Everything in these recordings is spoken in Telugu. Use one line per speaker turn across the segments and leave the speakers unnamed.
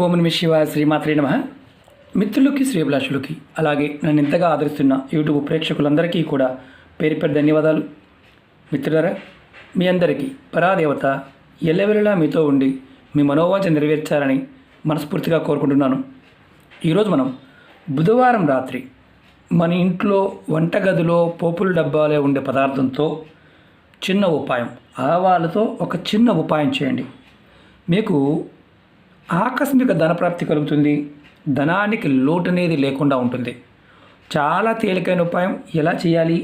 ఓం నమః శివాయ శ్రీమాత్రే నమః. మిత్రులకి శ్రేభిలాషులకి అలాగే నన్ను ఇంతగా ఆదరిస్తున్న యూట్యూబ్ ప్రేక్షకులందరికీ కూడా పేరు పేరు ధన్యవాదాలు. మిత్రులారా, మీ అందరికీ పరాదేవత ఎల్లవెల్లలా మీతో ఉండి మీ మనోవాంఛ నెరవేర్చాలని మనస్ఫూర్తిగా కోరుకుంటున్నాను. ఈరోజు మనం బుధవారం రాత్రి మన ఇంట్లో వంటగదిలో పోపుల డబ్బాలో ఉండే పదార్థంతో చిన్న ఉపాయం, ఆవాలతో ఒక చిన్న ఉపాయం చేయండి. మీకు ఆకస్మిక ధనప్రాప్తి కలుగుతుంది. ధనానికి లోటు అనేది లేకుండా ఉంటుంది. చాలా తేలికైన ఉపాయం. ఎలా చేయాలి,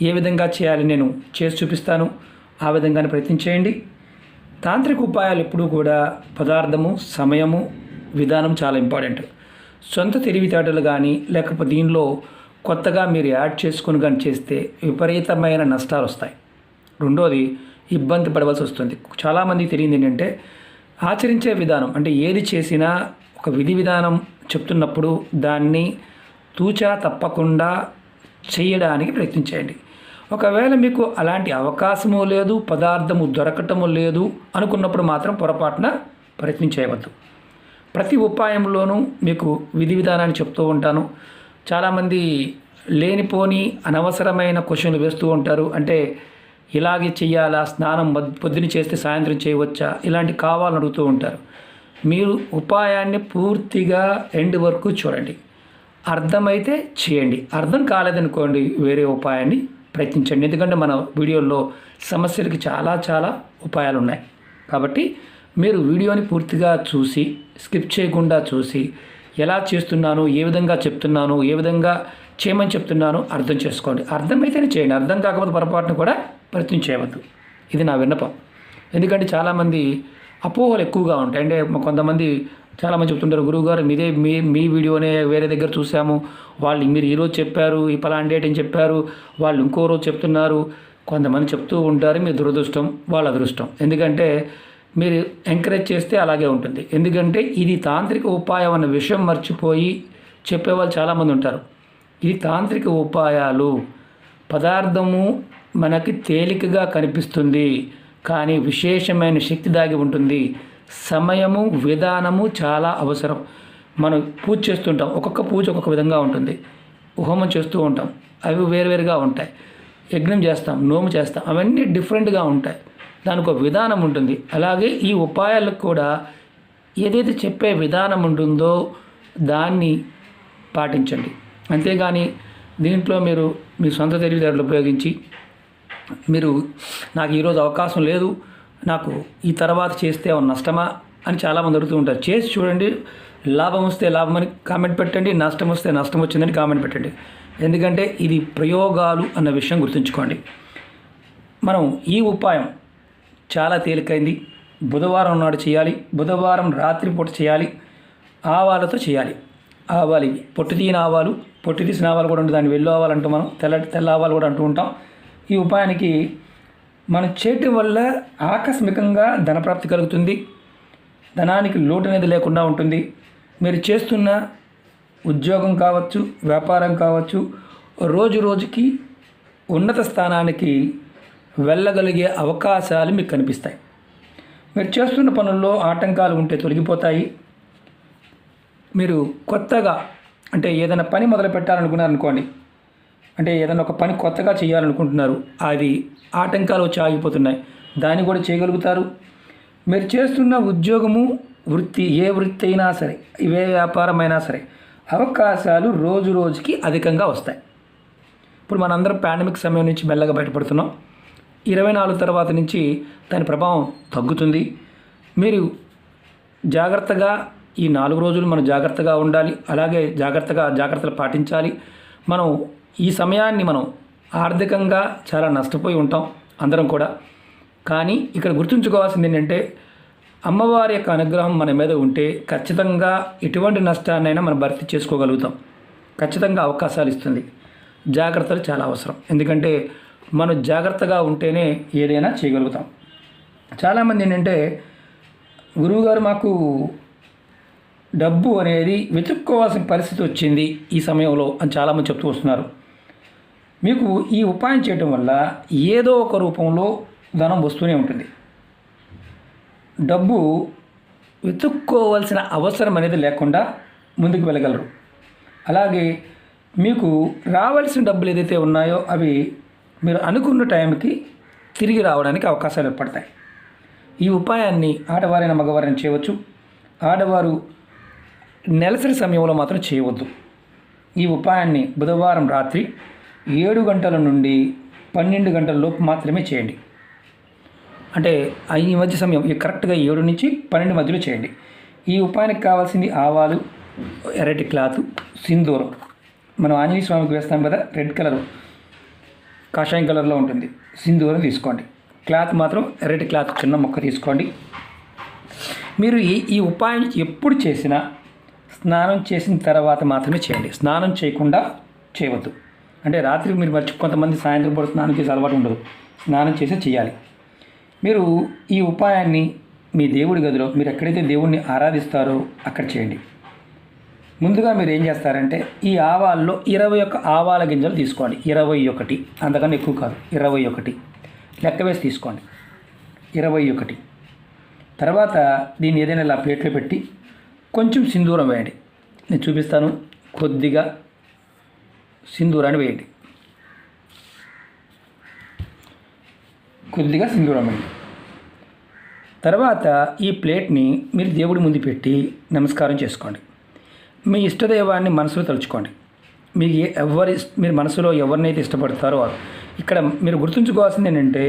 ఏ విధంగా చేయాలి నేను చేసి చూపిస్తాను. ఆ విధంగానే ప్రయత్నించేయండి. తాంత్రిక ఉపాయాలు ఎప్పుడూ కూడా పదార్థము, సమయము, విధానం చాలా ఇంపార్టెంట్. సొంత తెలివితేటలు కానీ లేకపోతే దీనిలో కొత్తగా మీరు యాడ్ చేసుకుని కానీ చేస్తే విపరీతమైన నష్టాలు వస్తాయి. రెండోది, ఇబ్బంది పడవలసి వస్తుంది. చాలామందికి తెలియదు ఏంటంటే, ఆచరించే విధానం అంటే ఏది చేసినా ఒక విధి విధానం చెప్తున్నప్పుడు దాన్ని తూచా తప్పకుండా చేయడానికి ప్రయత్నించండి. ఒకవేళ మీకు అలాంటి అవకాశము లేదు, పదార్థము దొరకటము లేదు అనుకున్నప్పుడు మాత్రం పొరపాటున ప్రయత్నించేయవద్దు. ప్రతి ఉపాయంలోనూ మీకు విధి విధానాన్ని చెప్తూ ఉంటాను. చాలామంది లేనిపోని అనవసరమైన క్వశ్చన్లు వేస్తూ ఉంటారు. అంటే ఇలాగే చెయ్యాలా, స్నానం పొద్దున చేస్తే సాయంత్రం చేయవచ్చా, ఇలాంటి కావాలని అడుగుతూ ఉంటారు. మీరు ఉపాయాన్ని పూర్తిగా ఎండ్ వరకు చూడండి. అర్థమైతే చేయండి, అర్థం కాలేదనుకోండి వేరే ఉపాయాన్ని ప్రయత్నించండి. ఎందుకంటే మన వీడియోల్లో సమస్యలకి చాలా ఉపాయాలు ఉన్నాయి. కాబట్టి మీరు వీడియోని పూర్తిగా చూసి స్కిప్ చేయకుండా చూసి ఎలా చేస్తున్నాను, ఏ విధంగా చెప్తున్నాను, ఏ విధంగా చేయమని చెప్తున్నాను అర్థం చేసుకోండి. అర్థమైతేనే చేయండి, అర్థం కాకపోతే పొరపాటును కూడా ప్రయత్నించేయవద్దు. ఇది నా విన్నపం. ఎందుకంటే చాలామంది అపోహలు ఎక్కువగా ఉంటాయి. అంటే కొంతమంది చాలామంది చెప్తుంటారు, గురువుగారు మీదే మీ వీడియోనే వేరే దగ్గర చూసాము, వాళ్ళు మీరు ఈరోజు చెప్పారు, ఈ పలానా డేట్ అని చెప్పారు, వాళ్ళు ఇంకో రోజు చెప్తున్నారు. కొంతమంది చెప్తూ ఉంటారు. మీ దురదృష్టం, వాళ్ళ అదృష్టం. ఎందుకంటే మీరు ఎంకరేజ్ చేస్తే అలాగే ఉంటుంది. ఎందుకంటే ఇది తాంత్రిక ఉపాయం అన్న విషయం మర్చిపోయి చెప్పేవాళ్ళు చాలామంది ఉంటారు. ఇది తాంత్రిక ఉపాయాలు. పదార్థము మనకి తేలికగా కనిపిస్తుంది, కానీ విశేషమైన శక్తి దాగి ఉంటుంది. సమయము, విధానము చాలా అవసరం. మనం పూజ చేస్తుంటాం, ఒక్కొక్క పూజ ఒక్కొక్క విధంగా ఉంటుంది. హోమం చేస్తూ ఉంటాం, అవి వేరువేరుగా ఉంటాయి. యజ్ఞం చేస్తాం, నోము చేస్తాం, అవన్నీ డిఫరెంట్గా ఉంటాయి. దానికి ఒక విధానం ఉంటుంది. అలాగే ఈ ఉపాయాలకు కూడా ఏదైతే చెప్పే విధానం ఉంటుందో దాన్ని పాటించండి. అంతేగాని దీంట్లో మీరు మీ సొంత తెలివితేటలు ఉపయోగించి మీరు నాకు ఈరోజు అవకాశం లేదు, నాకు ఈ తర్వాత చేస్తే నష్టమా అని చాలామంది అడుగుతూ ఉంటారు. చేసి చూడండి, లాభం వస్తే లాభం అని కామెంట్ పెట్టండి, నష్టం వస్తే నష్టం వచ్చిందని కామెంట్ పెట్టండి. ఎందుకంటే ఇది ప్రయోగాలు అన్న విషయం గుర్తుంచుకోండి. మనం ఈ ఉపాయం చాలా తేలికైంది. బుధవారం నాడు చేయాలి. బుధవారం రాత్రిపూట చేయాలి. ఆవాలతో చేయాలి. ఆవాలు ఇవి పొట్టు తీయని ఆవాలు, పొట్టు తీసిన ఆవాలు కూడా ఉంటుంది. దాన్ని వెళ్ళు ఆవాలు అంటూ మనం తెల్ల ఆవాలు కూడా అంటూ ఉంటాం. ఈ ఉపాయానికి మనం చేయటం వల్ల ఆకస్మికంగా ధనప్రాప్తి కలుగుతుంది. ధనానికి లోటు అనేది లేకుండా ఉంటుంది. మీరు చేస్తున్న ఉద్యోగం కావచ్చు, వ్యాపారం కావచ్చు, రోజు రోజుకి ఉన్నత స్థానానికి వెళ్ళగలిగే అవకాశాలు మీకు కనిపిస్తాయి. మీరు చేస్తున్న పనుల్లో ఆటంకాలు ఉంటే తొలగిపోతాయి. మీరు కొత్తగా అంటే ఏదైనా పని మొదలు పెట్టాలనుకున్నారనుకోండి, అంటే ఏదైనా ఒక పని కొత్తగా చేయాలనుకుంటున్నారు, అది ఆటంకాలు వచ్చి ఆగిపోతున్నాయి, దాన్ని కూడా చేయగలుగుతారు. మీరు చేస్తున్న ఉద్యోగము, వృత్తి, ఏ వృత్తి అయినా సరే, ఏ వ్యాపారమైనా సరే, అవకాశాలు రోజు రోజుకి అధికంగా వస్తాయి. ఇప్పుడు మనందరం పాండమిక్ సమయం నుంచి మెల్లగా బయటపడుతున్నాం. 24 తర్వాత నుంచి దాని ప్రభావం తగ్గుతుంది. మీరు జాగ్రత్తగా ఈ 4 రోజులు మనం జాగ్రత్తగా ఉండాలి. అలాగే జాగ్రత్తలు పాటించాలి. మనం ఈ సమయాన్ని మనం ఆర్థికంగా చాలా నష్టపోయి ఉంటాం అందరం కూడా. కానీ ఇక్కడ గుర్తుంచుకోవాల్సింది ఏంటంటే, అమ్మవారి యొక్క అనుగ్రహం మన మీద ఉంటే ఖచ్చితంగా ఎటువంటి నష్టాన్నైనా మనం భర్తీ చేసుకోగలుగుతాం. ఖచ్చితంగా అవకాశాలు ఇస్తుంది. జాగ్రత్తలు చాలా అవసరం. ఎందుకంటే మనం జాగ్రత్తగా ఉంటేనే ఏదైనా చేయగలుగుతాం. చాలామంది ఏంటంటే, గురువుగారు మాకు డబ్బు అనేది వెతుక్కోవాల్సిన పరిస్థితి వచ్చింది ఈ సమయంలో అని చాలామంది చెప్తూ వస్తున్నారు. మీకు ఈ ఉపాయం చేయటం వల్ల ఏదో ఒక రూపంలో ధనం వస్తూనే ఉంటుంది. డబ్బు వెతుక్కోవాల్సిన అవసరం అనేది లేకుండా ముందుకు వెళ్ళగలరు. అలాగే మీకు రావాల్సిన డబ్బులు ఏదైతే ఉన్నాయో అవి మీరు అనుకున్న టైంకి తిరిగి రావడానికి అవకాశాలు ఏర్పడతాయి. ఈ ఉపాయాన్ని ఆడవారైన మగవారైనా చేయవచ్చు. ఆడవారు నెలసరి సమయంలో మాత్రం చేయవద్దు. ఈ ఉపాయాన్ని బుధవారం రాత్రి 7 గంటల నుండి 12 గంటల లోపు మాత్రమే చేయండి. అంటే ఈ మధ్య సమయం కరెక్ట్గా 7 నుంచి 12 మధ్యలో చేయండి. ఈ ఉపాయానికి కావాల్సింది ఆవాలు, ఎర్రటి క్లాత్, సింధూరం. మనం ఆంజనేయ స్వామికి వేస్తాం కదా, రెడ్ కలర్ కాషాయం కలర్లో ఉంటుంది. సింధూరం తీసుకోండి. క్లాత్ మాత్రం ఎర్రటి క్లాత్ చిన్న ముక్క తీసుకోండి. మీరు ఈ ఉపాయం ఎప్పుడు చేసినా స్నానం చేసిన తర్వాత మాత్రమే చేయండి. స్నానం చేయకుండా చేయవద్దు. అంటే రాత్రి మీరు కొంతమంది సాయంత్రం పూట స్నానం చేసే అలవాటు ఉండదు, స్నానం చేసే చేయాలి. మీరు ఈ ఉపాయాన్ని మీ దేవుడి గదిలో మీరు ఎక్కడైతే దేవుణ్ణి ఆరాధిస్తారో అక్కడ చేయండి. ముందుగా మీరు ఏం చేస్తారంటే ఈ ఆవాల్లో 21 ఆవాల గింజలు తీసుకోండి. 21, అంతకన్నా ఎక్కువ కాదు, 21 లెక్క వేసి తీసుకోండి. 21 తర్వాత దీన్ని ఏదైనా ఇలా ప్లేట్లో పెట్టి కొంచెం సింధూరం వేయండి. నేను చూపిస్తాను. కొద్దిగా సింధూరాన్ని వేయండి. కొద్దిగా సింధూరం వేయండి. తర్వాత ఈ ప్లేట్ని మీరు దేవుడి ముందు పెట్టి నమస్కారం చేసుకోండి. మీ ఇష్టదైవాన్ని మనసులో తలుచుకోండి. మీరు మనసులో ఎవరినైతే ఇష్టపడతారో వారు. ఇక్కడ మీరు గుర్తుంచుకోవాల్సింది ఏంటంటే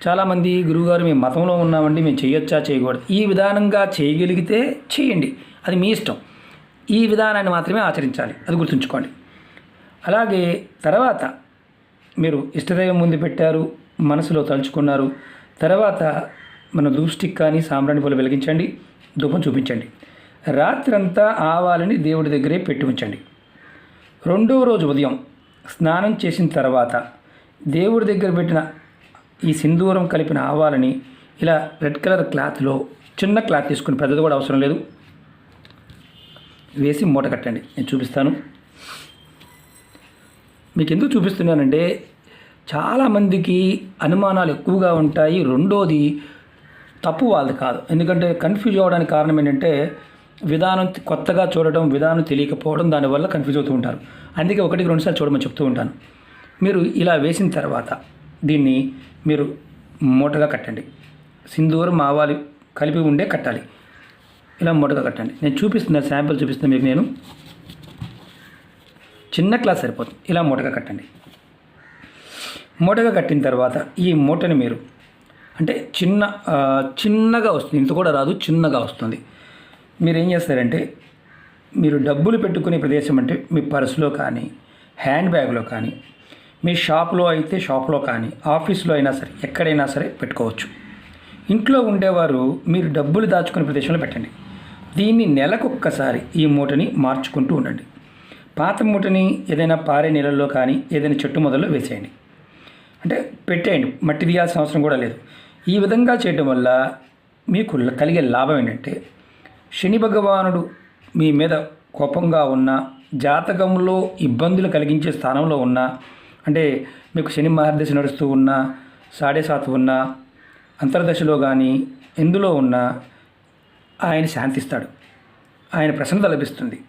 చాలామంది గురువుగారు మేము మతంలో ఉన్నామండి, మేము చేయొచ్చా చేయకూడదు. ఈ విధానంగా చేయగలిగితే చేయండి, అది మీ ఇష్టం. ఈ విధానాన్ని మాత్రమే ఆచరించాలి, అది గుర్తుంచుకోండి. అలాగే తర్వాత మీరు ఇష్టదైవం ముందు పెట్టారు, మనసులో తలుచుకున్నారు. తర్వాత మన దూష్టికి కానీ సాంబ్రాణి పూలు వెలిగించండి, ధూపం చూపించండి. రాత్రంతా ఆవాలని దేవుడి దగ్గరే పెట్టి ఉంచండి. 2వ రోజు ఉదయం స్నానం చేసిన తర్వాత దేవుడి దగ్గర పెట్టిన ఈ సింధూరం కలిపిన ఆవాలని ఇలా రెడ్ కలర్ క్లాత్లో, చిన్న క్లాత్ తీసుకుని, పెద్దది కూడా అవసరం లేదు, వేసి మూట కట్టండి. నేను చూపిస్తాను. మీకు ఎందుకు చూపిస్తున్నానంటే చాలామందికి అనుమానాలు ఎక్కువగా ఉంటాయి. రెండోది తప్పు వాళ్ళది కాదు. ఎందుకంటే కన్ఫ్యూజ్ అవ్వడానికి కారణం ఏంటంటే విధానం కొత్తగా చూడడం, విధానం తెలియకపోవడం, దానివల్ల కన్ఫ్యూజ్ అవుతూ ఉంటారు. అందుకే 1-2 సార్లు చూడమని చెప్తూ ఉంటాను. మీరు ఇలా వేసిన తర్వాత దీన్ని మీరు మూటగా కట్టండి. సింధూరం ఆవాలు కలిపి ఉండే కట్టాలి. ఇలా మూటగా కట్టండి. నేను చూపిస్తున్నాను, శాంపిల్ చూపిస్తున్నాను మీకు. నేను చిన్న క్లాస్ సరిపోతుంది. ఇలా మూటగా కట్టండి. మూటగా కట్టిన తర్వాత ఈ మూటని మీరు అంటే చిన్నగా వస్తుంది, ఇంత కూడా రాదు, చిన్నగా వస్తుంది. మీరు ఏం చేస్తారంటే మీరు డబ్బులు పెట్టుకునే ప్రదేశం అంటే మీ పర్సులో కానీ, హ్యాండ్ బ్యాగ్లో కానీ, మీ షాప్లో అయితే షాప్లో కానీ, ఆఫీస్లో అయినా సరే, ఎక్కడైనా సరే పెట్టుకోవచ్చు. ఇంట్లో ఉండేవారు మీరు డబ్బులు దాచుకునే ప్రదేశంలో పెట్టండి. దీన్ని నెలకొక్కసారి ఈ మూటని మార్చుకుంటూ ఉండండి. పాత మూటని ఏదైనా పారే నీళ్ళల్లో కానీ, ఏదైనా చెట్టు మొదల్లో వేసేయండి. అంటే పెట్టేయండి, మట్టి తీయాల్సిన అవసరం కూడా లేదు. ఈ విధంగా చేయడం వల్ల మీకు కలిగే లాభం ఏంటంటే శని భగవానుడు మీ మీద కోపంగా ఉన్న, జాతకంలో ఇబ్బందులు కలిగించే స్థానంలో ఉన్న, అంటే మీకు శని మహర్దశ నడుస్తూ ఉన్నా, 7.5 ఉన్నా, అంతర్దశలో కానీ ఎందులో ఉన్నా ఆయన శాంతిస్తాడు, ఆయన ప్రసన్నత లభిస్తుంది.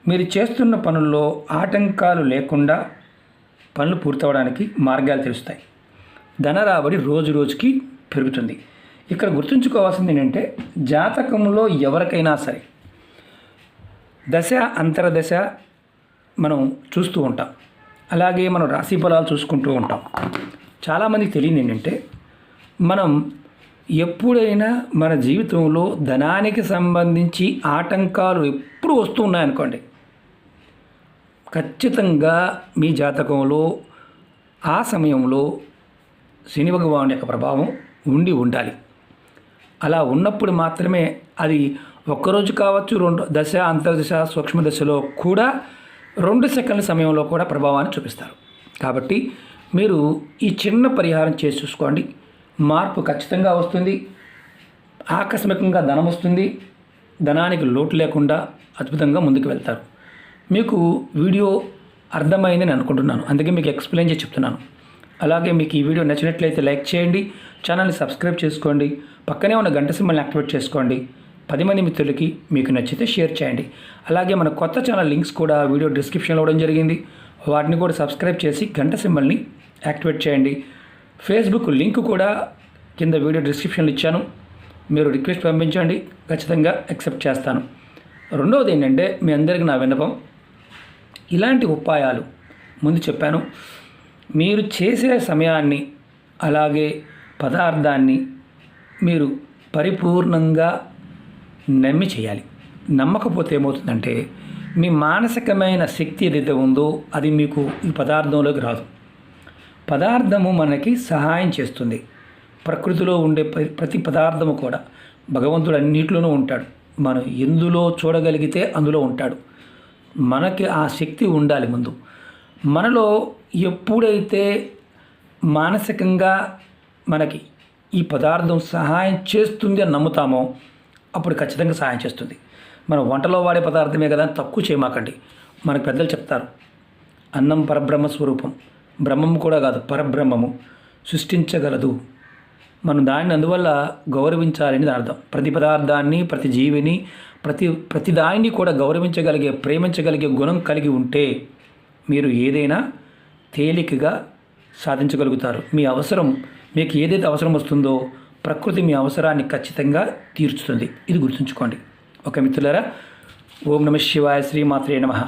మీరు చేస్తున్న పనుల్లో ఆటంకాలు లేకుండా పనులు పూర్తవడానికి మార్గాలు తెలుస్తాయి. ధన రాబడి రోజు రోజుకి పెరుగుతుంది. ఇక్కడ గుర్తుంచుకోవాల్సింది ఏంటంటే జాతకంలో ఎవరికైనా సరే దశ అంతర్దశ మనం చూస్తూ ఉంటాం. అలాగే మనం రాశి ఫలాలు చూసుకుంటూ ఉంటాం. చాలామందికి తెలియదు ఏంటంటే మనం ఎప్పుడైనా మన జీవితంలో ధనానికి సంబంధించి ఆటంకాలు ఎప్పుడు వస్తూ ఉన్నాయనుకోండి, ఖచ్చితంగా మీ జాతకంలో ఆ సమయంలో శని భగవానుడి యొక్క ప్రభావం ఉండి ఉండాలి. అలా ఉన్నప్పుడు మాత్రమే అది ఒక్కరోజు కావచ్చు, 2 దశ అంతర్దశ సూక్ష్మ దశలో కూడా 2 సెకండ్ల సమయంలో కూడా ప్రభావాన్ని చూపిస్తారు. కాబట్టి మీరు ఈ చిన్న పరిహారం చేసి చూసుకోండి, మార్పు ఖచ్చితంగా వస్తుంది. ఆకస్మికంగా ధనం వస్తుంది, ధనానికి లోటు లేకుండా అద్భుతంగా ముందుకు వెళ్తారు. మీకు వీడియో అర్థమైందని అనుకుంటున్నాను, అందుకే మీకు ఎక్స్ప్లెయిన్ చేసి చెప్తున్నాను. అలాగే మీకు ఈ వీడియో నచ్చినట్లయితే లైక్ చేయండి, ఛానల్ని సబ్స్క్రైబ్ చేసుకోండి, పక్కనే ఉన్న గంట సింబల్ని యాక్టివేట్ చేసుకోండి. 10 మంది మిత్రులకి మీకు నచ్చితే షేర్ చేయండి. అలాగే మన కొత్త ఛానల్ లింక్స్ కూడా వీడియో డిస్క్రిప్షన్లో ఇవ్వడం జరిగింది. వాటిని కూడా సబ్స్క్రైబ్ చేసి గంట సింబల్ని యాక్టివేట్ చేయండి. ఫేస్బుక్ లింక్ కూడా కింద వీడియో డిస్క్రిప్షన్లో ఇచ్చాను. మీరు రిక్వెస్ట్ పంపించండి, ఖచ్చితంగా యాక్సెప్ట్ చేస్తాను. రెండవది ఏంటంటే, మీ అందరికీ నా విన్నపం, ఇలాంటి ఉపాయాలు ముందు చెప్పాను. మీరు చేసే సమయాన్ని అలాగే పదార్థాన్ని మీరు పరిపూర్ణంగా నమ్మి చేయాలి. నమ్మకపోతే ఏమవుతుందంటే, మీ మానసికమైన శక్తి ఏదైతే ఉందో అది మీకు ఈ పదార్థంలోకి రాదు. పదార్థము మనకి సహాయం చేస్తుంది. ప్రకృతిలో ఉండే ప్రతి పదార్థము కూడా భగవంతుడు అన్నింటిలోనూ ఉంటాడు. మనం ఎందులో చూడగలిగితే అందులో ఉంటాడు. మనకి ఆ శక్తి ఉండాలి. ముందు మనలో ఎప్పుడైతే మానసికంగా మనకి ఈ పదార్థం సహాయం చేస్తుంది అని నమ్ముతామో అప్పుడు ఖచ్చితంగా సహాయం చేస్తుంది. మనం వంటలో వాడే పదార్థమే కదా, తక్కువ చేయమాకండి. మనకు పెద్దలు చెప్తారు, అన్నం పరబ్రహ్మ స్వరూపం, బ్రహ్మము కూడా కాదు పరబ్రహ్మము సృష్టించగలదు. మనం దాన్ని అందువల్ల గౌరవించాలని దాని అర్థం. ప్రతి పదార్థాన్ని, ప్రతి జీవిని, ప్రతి దానిని కూడా గౌరవించగలిగే, ప్రేమించగలిగే గుణం కలిగి ఉంటే మీరు ఏదైనా తేలికగా సాధించగలుగుతారు. మీ అవసరం, మీకు ఏదైతే అవసరం వస్తుందో ప్రకృతి మీ అవసరాన్ని ఖచ్చితంగా తీర్చుతుంది. ఇది గుర్తుంచుకోండి. ఓకే మిత్రులారా, ఓం నమః శివాయ, శ్రీమాత్రే నమః.